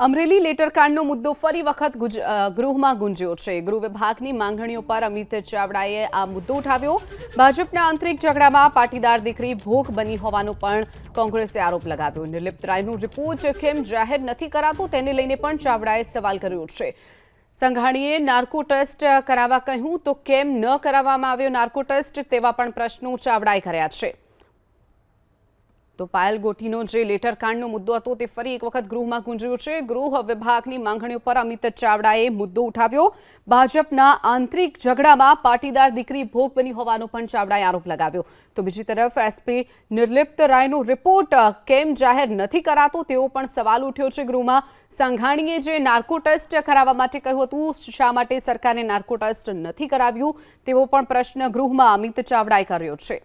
અમરેલી લેટરકાંડનો મુદ્દો ફરી વખત ગૃહમાં ગુંજ્યો છે। ગૃહ વિભાગની માંગણીઓ પર અમિત ચાવડાએ આ મુદ્દો ઉઠાવ્યો। ભાજપના આંતરિક ઝઘડામાં પાટીદાર દીકરી ભોગ બની હોવાનો પણ કોંગ્રેસે આરોપ લગાવ્યો। નિર્લિપ્ત રાયનો રિપોર્ટ કેમ જાહેર નથી કરાતો તેને લઈને પણ ચાવડાએ સવાલ કર્યો છે। સંઘાણીએ નાર્કો ટેસ્ટ કરાવવા કહ્યું તો કેમ ન કરાવવામાં આવ્યો નાર્કો ટેસ્ટ તેવા પણ પ્રશ્નો ચાવડાએ કર્યા છે। તો પાયલ ગોટીનો જે લેટરકાંડનો મુદ્દો હતો તે ફરી એક વખત ગૃહમાં ગુંજ્યો છે। ગૃહ વિભાગની માંગણીઓ પર અમિત ચાવડાએ મુદ્દો ઉઠાવ્યો। ભાજપના આંતરિક ઝઘડામાં પાટીદાર દીકરી ભોગ બની હોવાનો પણ ચાવડાએ આરોપ લગાવ્યો। તો બીજી તરફ એસપી નિર્લિપ્ત રાયનો રિપોર્ટ કેમ જાહેર નથી કરાતો તેવો પણ સવાલ ઉઠ્યો છે ગૃહમાં। સંઘાણીએ જે નાર્કો ટેસ્ટ કરાવવા માટે કહ્યું હતું, શા માટે સરકારે નાર્કો ટેસ્ટ નથી કરાવ્યું તેવો પણ પ્રશ્ન ગૃહમાં અમિત ચાવડાએ કર્યો છે।